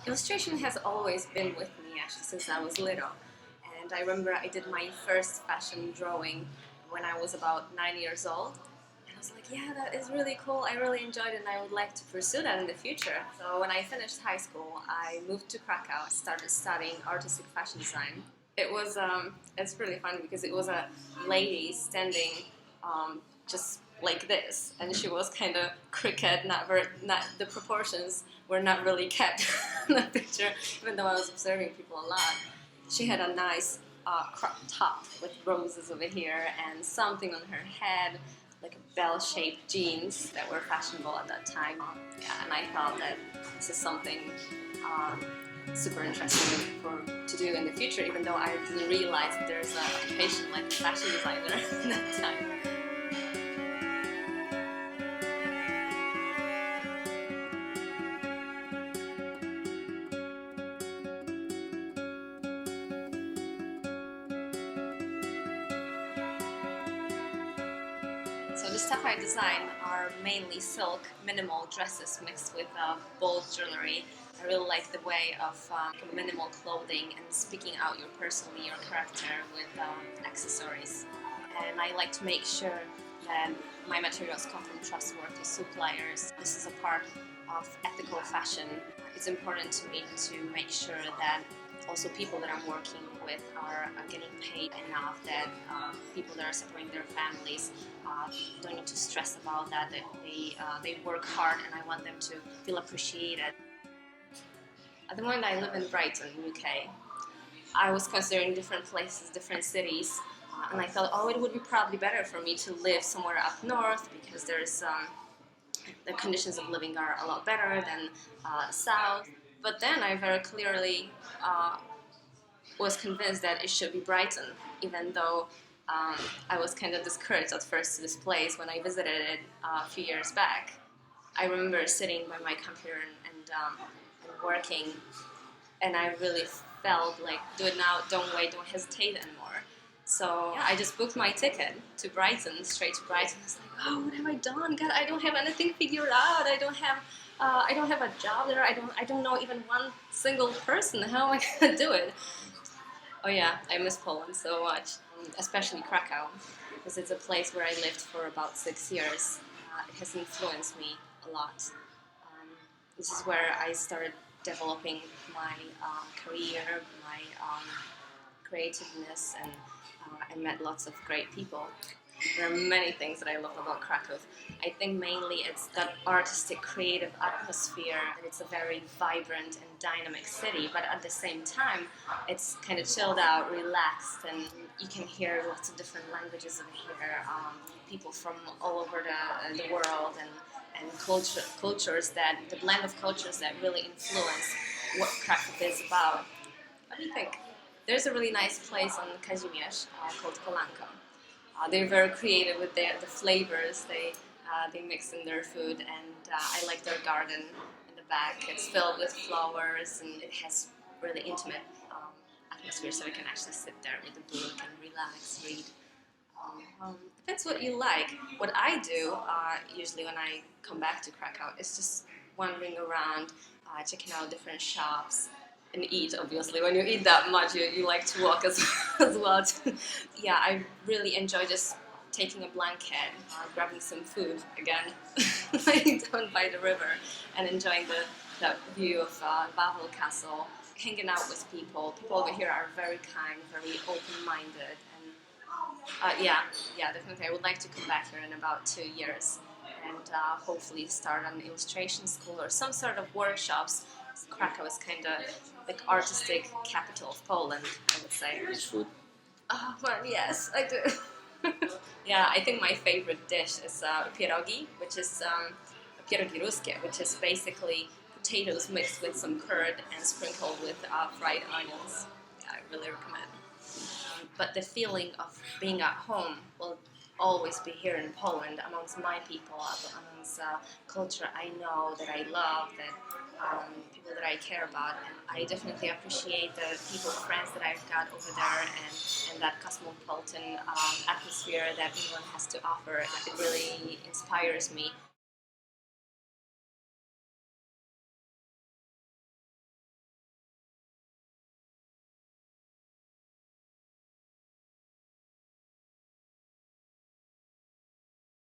Illustration has always been with me actually since I was little. And I remember I did my first fashion drawing when I was about 9 years old. And I was like, yeah, that is really cool. I really enjoyed it and I would like to pursue that in the future. So when I finished high school, I moved to Krakow. I started studying artistic fashion design. It's really funny because it was a lady standing just like this, and she was kind of crooked, not the proportions were not really kept in the picture, even though I was observing people a lot. She had a nice crop top with roses over here and something on her head, like a bell-shaped jeans that were fashionable at that time. Yeah, and I thought that this is something um, super interesting to do in the future, even though I didn't realize that there's an occupation like a fashion designer at that time. So the stuff I design are mainly silk, minimal dresses mixed with bold jewelry. I really like the way of minimal clothing and speaking out your personality, your character with accessories. And I like to make sure that my materials come from trustworthy suppliers. This is a part of ethical fashion. It's important to me to make sure that also people that I'm working with are getting paid enough, that people that are supporting their families don't need to stress about that, that they work hard, and I want them to feel appreciated. At the moment I live in Brighton, UK. I was considering different places, different cities, and I thought, oh, it would be probably better for me to live somewhere up north because there's the conditions of living are a lot better than south. But then I very clearly was convinced that it should be Brighton, even though I was kind of discouraged at first to this place when I visited it a few years back. I remember sitting by my computer and working, and I really felt like, do it now, don't wait, don't hesitate anymore. So yeah, I just booked my ticket to Brighton, straight to Brighton. I was like, oh, what have I done? God, I don't have anything figured out. I don't have a job there. I don't know even one single person. How am I gonna do it? Oh yeah, I miss Poland so much, especially Krakow, because it's a place where I lived for about 6 years. It has influenced me a lot. This is where I started developing my career, my creativeness, and I met lots of great people. There are many things that I love about Krakow. I think mainly it's that artistic, creative atmosphere, and it's a very vibrant and dynamic city, but at the same time, it's kind of chilled out, relaxed, and you can hear lots of different languages over here, people from all over the world, and cultures the blend of cultures that really influence what Krakow is about. What do you think? There's a really nice place on Kazimierz called Kolanko. They're very creative with the flavors they mix in their food, and I like their garden in the back. It's filled with flowers, and it has really intimate atmosphere, so you can actually sit there with a book and relax, read. Depends what you like. What I do usually when I come back to Krakow is just wandering around, checking out different shops, and eat. Obviously, when you eat that much, you like to walk as, as well. Yeah, I really enjoy just taking a blanket, grabbing some food again, lying down by the river, and enjoying that view of Babel Castle, hanging out with people. People over here are very kind, very open-minded, and yeah, definitely. I would like to come back here in about 2 years and hopefully start an illustration school or some sort of workshops. Krakow is kind of like artistic capital of Poland, I would say. Nice food. Oh, well, yes, I do. Yeah, I think my favorite dish is pierogi, which is pierogi ruskie, which is basically potatoes mixed with some curd and sprinkled with fried onions. Yeah, I really recommend. But the feeling of being at home will always be here in Poland, amongst my people, amongst culture I know, that I love, that people that I care about, and I definitely appreciate the people, friends that I've got over there, and that cosmopolitan atmosphere that England has to offer. It really inspires me.